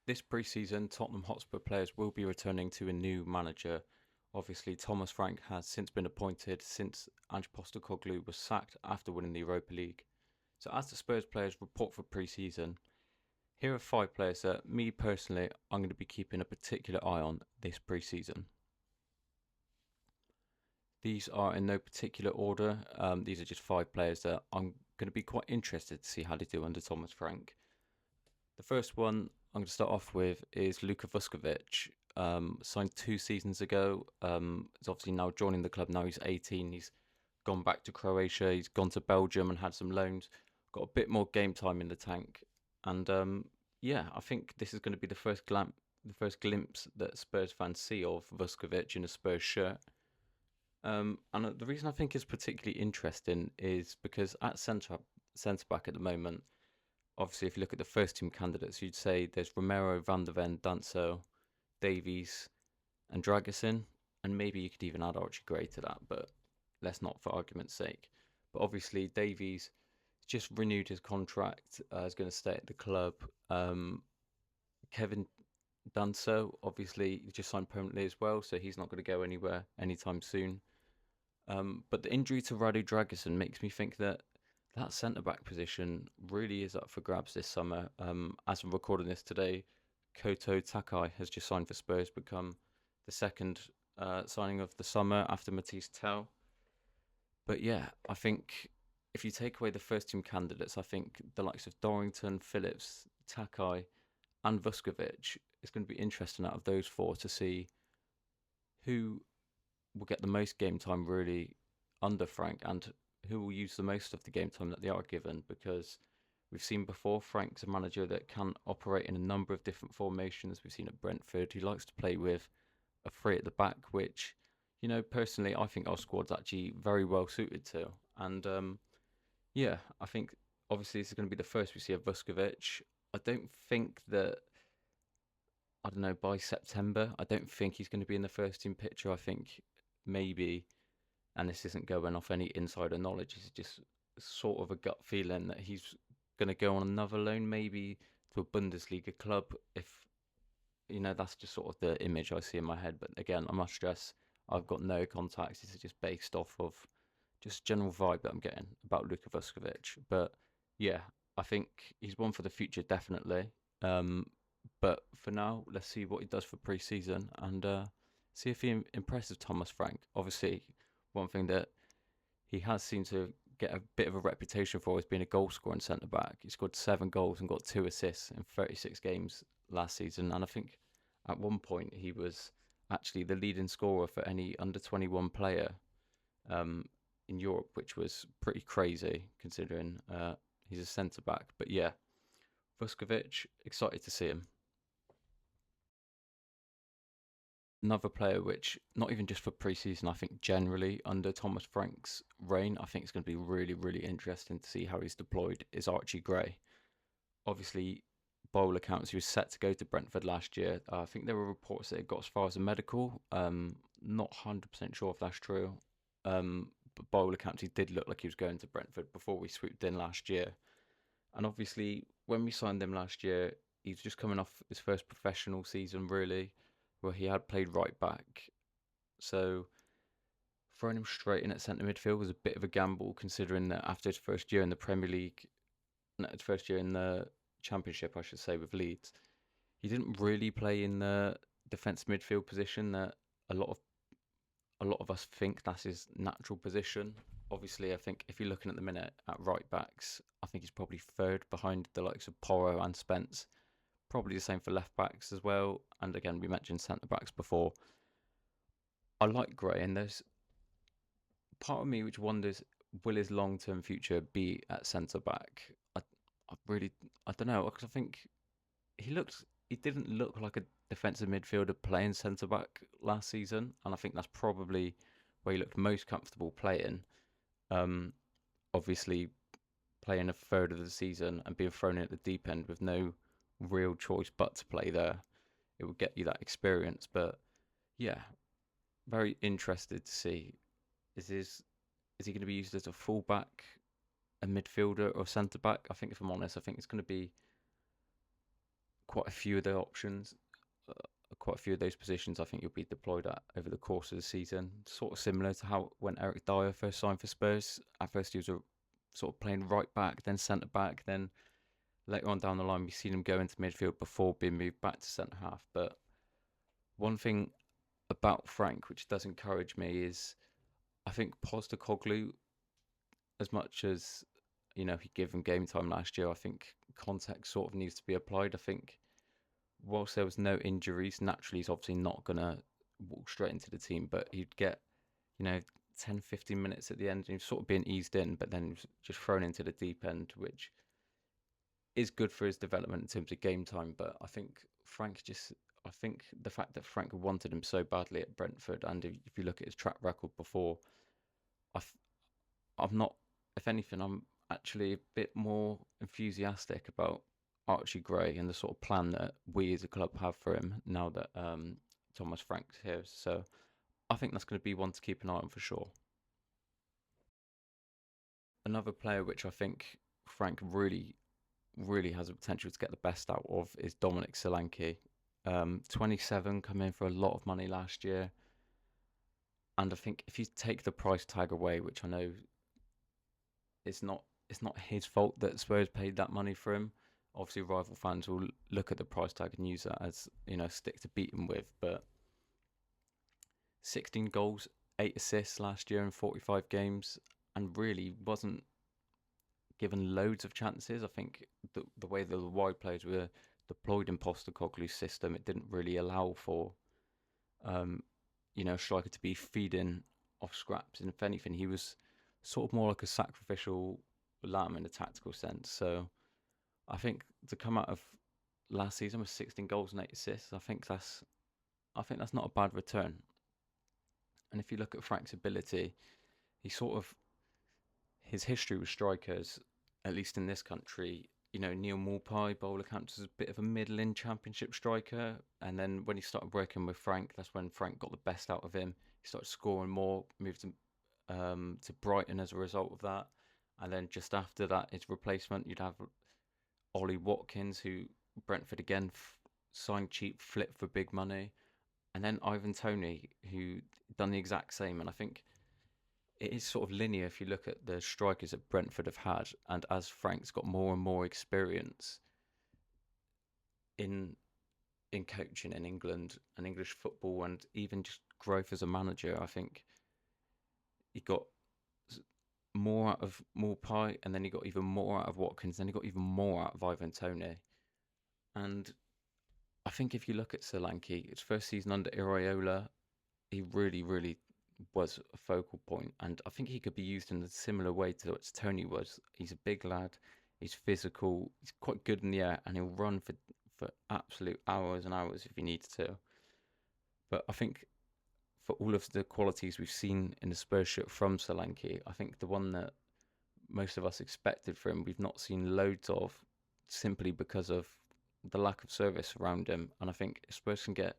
This pre-season, Tottenham Hotspur players will be returning to a new manager. Obviously, Thomas Frank has since been appointed since Ange Postecoglou was sacked after winning the Europa League. So, as the Spurs players report for pre-season, here are five players that me personally I'm going to be keeping a particular eye on this pre-season. These are in no particular order. These are just five players that I'm going to be quite interested to see how they do under Thomas Frank. The first one I'm going to start off with is Luka Vuskovic. Signed 2 seasons ago. He's obviously now joining the club. Now he's 18. He's gone back to Croatia. He's gone to Belgium and had some loans. Got a bit more game time in the tank. And yeah, I think this is going to be the first glimpse that Spurs fans see of Vuskovic in a Spurs shirt. And the reason I think is particularly interesting is because at centre back at the moment, obviously, if you look at the first team candidates, you'd say there's Romero, Van der Ven, Danso, Davies, and Dragusin, and maybe you could even add Archie Gray to that, but let's not for argument's sake. But obviously, Davies just renewed his contract, is going to stay at the club. Kevin Danso, obviously, he just signed permanently as well, so he's not going to go anywhere anytime soon. But the injury to Radu Dragusin makes me think that that centre back position really is up for grabs this summer. As I'm recording this today, Koto Takai has just signed for Spurs, become the second signing of the summer after Matisse Tell. But yeah, I think if you take away the first team candidates, I think the likes of Dorrington, Phillips, Takai, and Vuskovic, it's going to be interesting out of those four to see who will get the most game time really under Frank and who will use the most of the game time that they are given, because we've seen before Frank's a manager that can operate in a number of different formations. We've seen at Brentford he likes to play with a three at the back, which personally I think our squad's actually very well suited to. And yeah, I think obviously this is going to be the first we see of Vuskovic. I don't think that I don't know by September. I don't think he's going to be in the first team picture. I think maybe, and this isn't going off any insider knowledge, it's just sort of a gut feeling that he's going to go on another loan, maybe to a Bundesliga club. If that's just sort of the image I see in my head. But again, I must stress, I've got no contacts. This is just based off of just general vibe that I'm getting about Luka Vuskovic. But yeah, I think he's one for the future, definitely. But for now, let's see what he does for pre-season and see if he impresses Thomas Frank. Obviously, one thing that he has seemed to get a bit of a reputation for is being a goal scoring centre back. He scored 7 goals and got 2 assists in 36 games last season, and I think at one point he was actually the leading scorer for any under 21 player in Europe, which was pretty crazy considering he's a centre back. But yeah, Vuskovic, excited to see him. Another player which, not even just for preseason, I think generally under Thomas Frank's reign, I think it's going to be really, really interesting to see how he's deployed, is Archie Gray. Obviously, by all accounts, he was set to go to Brentford last year. I think there were reports that it got as far as a medical. Not 100% sure if that's true. But by all accounts, he did look like he was going to Brentford before we swooped in last year. And obviously, when we signed him last year, he was just coming off his first professional season, really, where he had played right back. So throwing him straight in at centre midfield was a bit of a gamble, considering that after his first year in the Premier League, no, his first year in the Championship, I should say, with Leeds, he didn't really play in the defence midfield position that a lot of a lot of us think that's his natural position. Obviously, I think if you're looking at the minute at right backs, I think he's probably third behind the likes of Porro and Spence. Probably the same for left backs as well. And again, we mentioned centre backs before. I like Gray, and there's part of me which wonders, will his long term future be at centre back? I really, I don't know, because I think he didn't look like a defensive midfielder playing centre back last season, and I think that's probably where he looked most comfortable playing. Um, Obviously, playing a third of the season and being thrown in at the deep end with no real choice but to play there, it would get you that experience. But yeah, very interested to see is he going to be used as a fullback, a midfielder, or centre back? I think if I'm honest, I think it's going to be quite a few of the options, uh, quite a few of those positions, I think you'll be deployed at over the course of the season. Sort of similar to how when Eric Dyer first signed for Spurs. At first, he was sort of playing right back, then centre back, then later on down the line, we've seen him go into midfield before being moved back to centre half. But one thing about Frank, which does encourage me, is I think Postecoglou, as much as he gave him game time last year, I think context sort of needs to be applied. I think whilst there was no injuries, naturally he's obviously not gonna walk straight into the team, but he'd get you know 10, 15 minutes at the end, and he's sort of being eased in, but then just thrown into the deep end, which is good for his development in terms of game time. But I think the fact that Frank wanted him so badly at Brentford, and if you look at his track record before, I, I'm not. If anything, I'm actually a bit more enthusiastic about Archie Gray and the sort of plan that we as a club have for him now that Thomas Frank's here. So I think that's going to be one to keep an eye on for sure. Another player which I think Frank really, really has the potential to get the best out of is Dominic Solanke. 27, come in for a lot of money last year. And I think if you take the price tag away, which I know it's not his fault that Spurs paid that money for him. Obviously, rival fans will look at the price tag and use that as stick to beat him with. But 16 goals, 8 assists last year in 45 games, and really wasn't given loads of chances. I think the way the wide players were deployed in Postecoglou's system, it didn't really allow for um, a striker to be feeding off scraps. And if anything, he was sort of more like a sacrificial lamb in a tactical sense. So I think to come out of last season with 16 goals and 8 assists, I think that's not a bad return. And if you look at Frank's ability, he sort of his history with strikers, at least in this country, Neil Maupay, bowler counts as a bit of a middling championship striker. And then when he started working with Frank, that's when Frank got the best out of him. He started scoring more, moved to Brighton as a result of that. And then just after that, his replacement, you'd have Ollie Watkins, who Brentford again signed cheap, flipped for big money. And then Ivan Toney, who done the exact same. And I think it is sort of linear if you look at the strikers that Brentford have had, and as Frank's got more and more experience in coaching in England and English football, and even just growth as a manager, I think he got more out of Maupay, and then he got even more out of Watkins, then he got even more out of Ivan Toney. And I think if you look at Solanke, his first season under Iraola, he really, really was a focal point, and I think he could be used in a similar way to what Tony was. He's a big lad, he's physical, he's quite good in the air, and he'll run for absolute hours and hours if he needs to. But I think for all of the qualities we've seen in the Spurs shirt from Solanke, I think the one that most of us expected from him, we've not seen loads of, simply because of the lack of service around him. And I think Spurs can get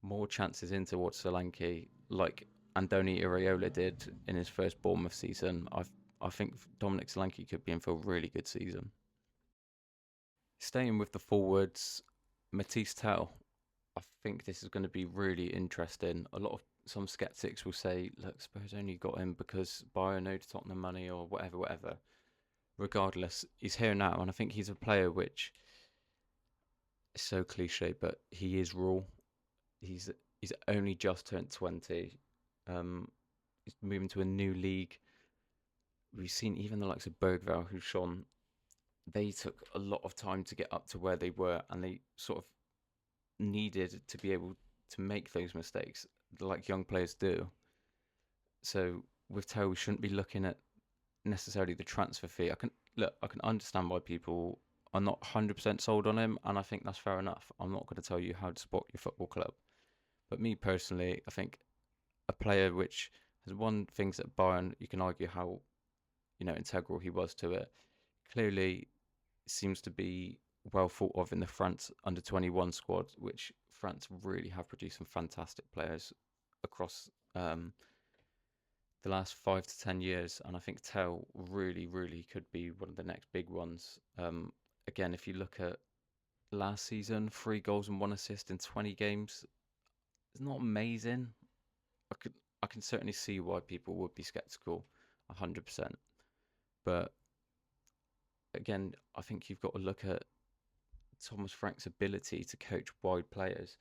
more chances in towards Solanke, like Andoni Iraola did in his first Bournemouth season. I think Dominic Solanke could be in for a really good season. Staying with the forwards, Matisse Tell. I think this is going to be really interesting. Some skeptics will say, look, Spurs only got him because Bayern owed Tottenham money or whatever, whatever. Regardless, he's here now, and I think he's a player which is so cliche, but he is raw. He's only just turned 20. He's moving to a new league. We've seen even the likes of Bergvall, who shone. They took a lot of time to get up to where they were, and they sort of needed to be able to make those mistakes like young players do. So with Tell, we shouldn't be looking at necessarily the transfer fee. I can understand why people are not 100% sold on him, and I think that's fair enough. I'm not going to tell you how to support your football club. But me personally, I think a player which has won things at Bayern, you can argue how integral he was to it. Clearly seems to be well thought of in the France under 21 squad, which France really have produced some fantastic players across the last 5 to 10 years. And I think Tell really, really could be one of the next big ones. Again, if you look at last season, 3 goals and 1 assist in 20 games. It's not amazing. I could I can certainly see why people would be skeptical, 100%. But again, I think you've got to look at Thomas Frank's ability to coach wide players,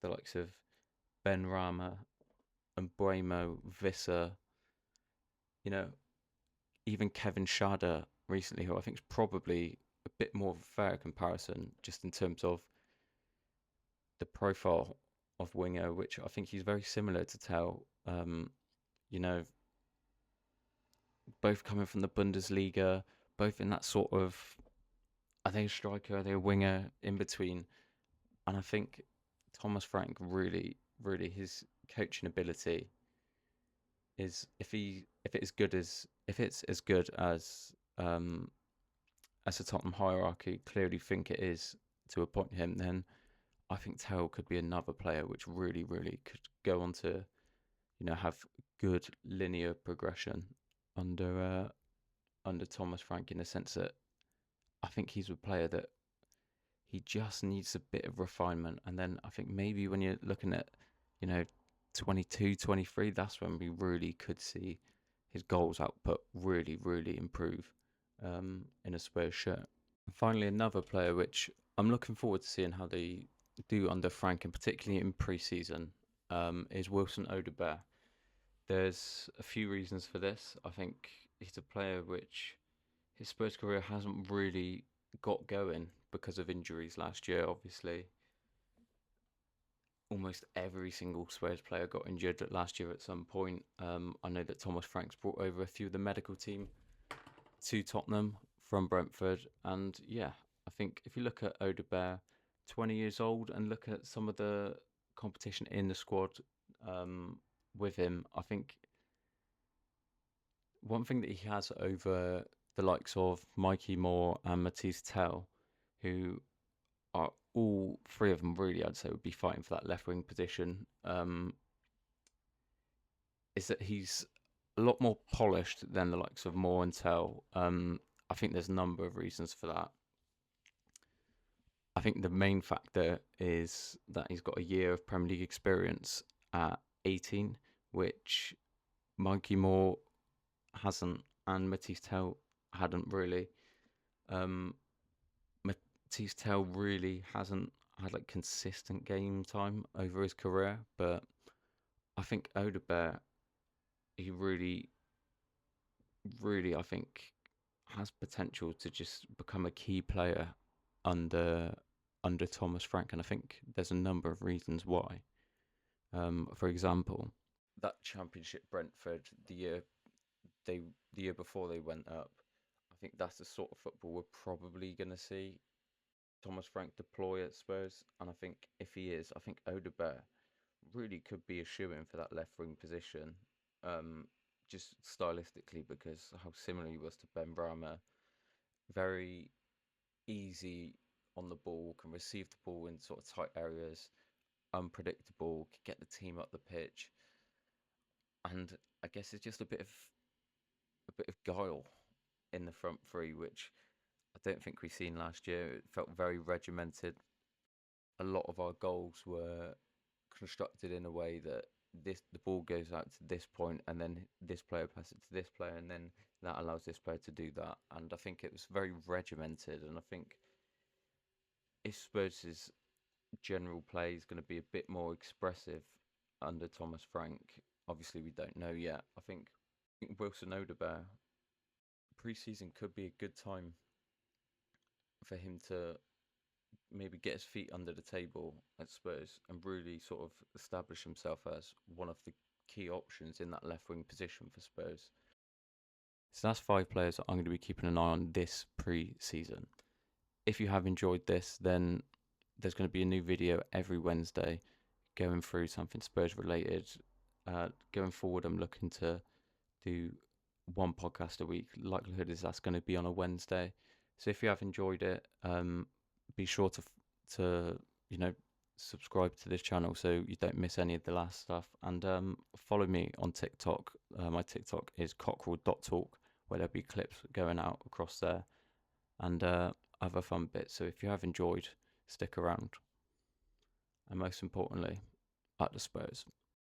the likes of Ben Rama and Bremo, Visser, you know, even Kevin Schade recently, who I think is probably a bit more of a fair comparison, just in terms of the profile of winger, which I think he's very similar to Tell. You know, both coming from the Bundesliga, both in that sort of, are they a striker, are they a winger in between? And I think Thomas Frank really, really, his coaching ability is, if it's as good as the Tottenham hierarchy clearly think it is to appoint him, then I think Tell could be another player which really, really could go on to, have good linear progression under Thomas Frank, in the sense that I think he's a player that he just needs a bit of refinement. And then I think maybe when you're looking at, you know, 22, 23, that's when we really could see his goals output really, really improve in a Spurs shirt. And finally, another player which I'm looking forward to seeing how they do under Frank, and particularly in pre-season, is Wilson Odobert. There's a few reasons for this. I think he's a player which his Spurs career hasn't really got going because of injuries last year. Obviously, almost every single Spurs player got injured last year at some point. I know that Thomas Frank's brought over a few of the medical team to Tottenham from Brentford, and yeah, I think if you look at Odobert, 20 years old, and look at some of the competition in the squad with him, I think one thing that he has over the likes of Mikey Moore and Matisse Tell, who are all three of them really, I'd say, would be fighting for that left wing position, is that he's a lot more polished than the likes of Moore and Tell. I think there's a number of reasons for that. I think the main factor is that he's got a year of Premier League experience at 18, which Mikey Moore hasn't, and Matisse Tell hadn't really. Matisse Tell really hasn't had like consistent game time over his career, but I think Odobert, he really, really, I think, has potential to just become a key player under Thomas Frank, and I think there's a number of reasons why. For example, that Championship Brentford, the year before they went up, I think that's the sort of football we're probably going to see Thomas Frank deploy at Spurs. And I think if he is, I think Odobert really could be a shoe-in for that left wing position, just stylistically, because how similar he was to Ben Brahma. Very easy on the ball, can receive the ball in sort of tight areas, unpredictable, can get the team up the pitch, and I guess it's just a bit of guile in the front three, which I don't think we've seen last year. It felt very regimented. A lot of our goals were constructed in a way that the ball goes out to this point, and then this player passes it to this player, and then that allows this player to do that. And I think it was very regimented. And I think if Spurs' general play is going to be a bit more expressive under Thomas Frank, obviously we don't know yet. I think Wilson Odobert, pre-season could be a good time for him to maybe get his feet under the table at Spurs and really sort of establish himself as one of the key options in that left wing position for Spurs. So that's 5 players that I'm going to be keeping an eye on this pre-season. If you have enjoyed this, then there's going to be a new video every Wednesday going through something Spurs related. Going forward, I'm looking to do one podcast a week. Likelihood is that's going to be on a Wednesday. So if you have enjoyed it, be sure to subscribe to this channel so you don't miss any of the last stuff. And follow me on TikTok. My TikTok is cockerel.talk, where there'll be clips going out across there and other fun bits. So if you have enjoyed, stick around, and most importantly, at the Spurs.